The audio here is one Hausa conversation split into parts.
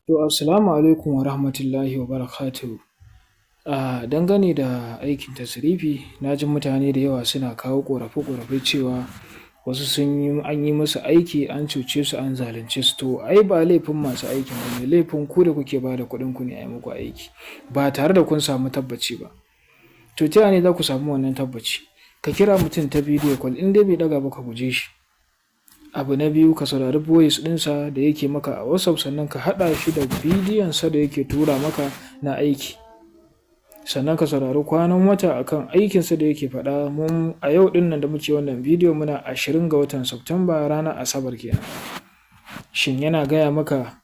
To, assalamu alaikum wa rahmatullahi wa barakatuhu. Dangane da aikin tasrifi, na ji mutane da yawa suna kawo ƙorafe-ƙorafe cewa wasu an yi musu aiki an cuce su an zalunce su. To, ai ba laifin masu aikin ba ne, laifin ku da kuke ba da kuɗinku ne a yi muku aiki ba tare da kun samu tabbaci ba. To, ta yaya ne za ku samu wannan tabbaci? Ka kira mutum ta bidiyo call, in dai bai ɗaga ba ka guje shi. Abu na biyu, ka saurari voice ɗinsa da yake maka a WhatsApp, sannan ka haɗa shi da bidiyonsa da yake tura maka na aiki. Sannan ka saurari kwanan wata akan aikinsa da yake faɗa. A yau ɗin nan da muke wannan bidiyo muna 20 ga watan Satumba, ranar Asabar kenan. Shin yana gaya maka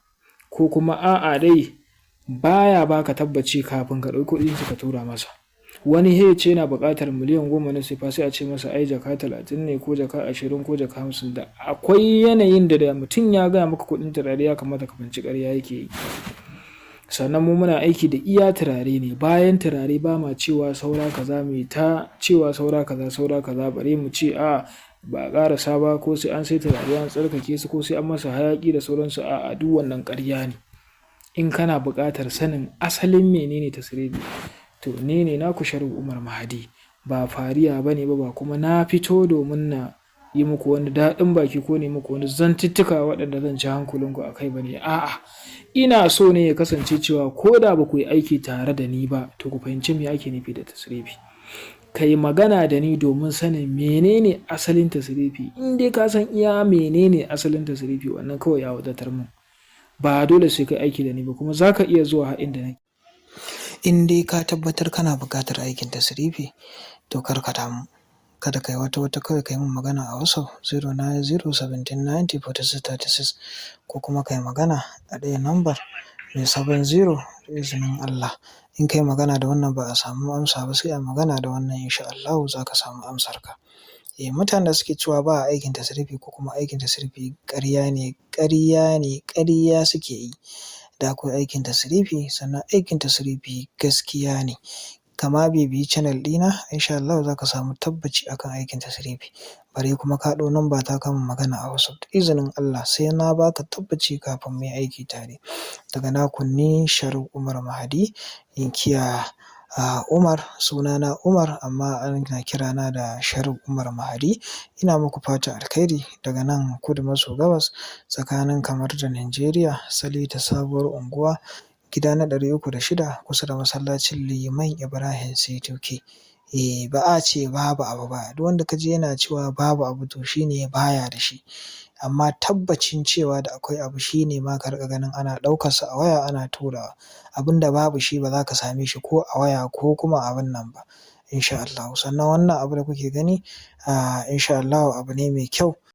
ko kuma a'a dai baya baka tabbaci kafin ka ɗauki kuɗinsa ka tura masa? Wani ya ce yana buƙatar miliyan 10 na sefa, sai a ce masa ai jaka 30 ne ko jaka 20 ko jaka 50. Da akwai yanayin da mutum ya gaya maka kuɗin turare ya kamata ka fahimci ƙarya yake yi. Sannan mu muna aiki da iya turare ne, bayan turare ba ma cewa saura kaza, mai ta cewa saura kaza bare mu ce ba a ƙarasa ba, ko sai an sai turare an tsarkake su, ko sai an masa hayaƙi da sauransu. A'a, duk wannan ƙarya ne. In kana buƙatar sanin asalin menene tasrifi, to ni ne naku Sharif Umar Mahdi, ba fariya ba ne ba kuma na fito domin na yi muku wani daɗin baki ko ne muku wani zantuttuka waɗanda zan ci hankulinku a kai ba ne. A'a, ina so ne ya kasance cewa ko da ba ku yi aiki tare da ni ba, to ku fahimci me ake nufi da tasrifi. Ka yi magana da ni domin sanin menene asalin tasrifi. In dai ka san iya menene asalin tasrifi, wannan kawai ya wadatar mun. Ba dole sai ka aiki da ni ba, kuma za ka iya zuwa har inda nake. In dai ka tabbatar kana buƙatar aikin tasrifi, to kar ka damu. Kada ka yi wata kawai ka yi min magana a WhatsApp 09017904636, ko kuma ka yi magana a ɗaya lambar mai 70 da izinin Allah. In ka yi magana da wannan ba a samu amsa ba, sai a magana da wannan, insha Allahu za ka samu amsarka. Mutanen da suke cewa ba a aikin tasrifi ko kuma aikin tasrifi ƙarya suke yi. Da akwai aikin tasrifi, sannan aikin tasrifi gaskiya ne. Kama bibiyi channel ɗina, insha Allahu za ka samu tabbaci akan aikin tasrifi. Bare kuma ka ɗau lamba ta ka min magana a WhatsApp, da izinin Allah sai na baka tabbaci kafin mu yi aiki tare. Daga naku ni Sharif Umar Mahdi, inkiya Umar, sunana Umar amma ana kirana da Sharif Umar Mahdi. Ina muku fatan alkhairi daga nan kudu maso gabas tsakanin Kamaru da Najeriya, Salita Sabuwar Unguwa, gida na 306, kusa da masallacin Liman Ibrahim Setuke. Ba a ce babu abu ba. Duk wanda ka ji yana cewa babu abu, to shi ne baya da shi. Amma tabbacin cewa da akwai abu, shi ne ma ka riƙa ganin ana ɗaukarsa a waya ana turawa. Abin da babu shi ba za ka same shi ko a waya ko kuma abin nan ba, insha Allahu. Sannan wannan abu da kuke gani, insha Allahu abu ne mai kyau.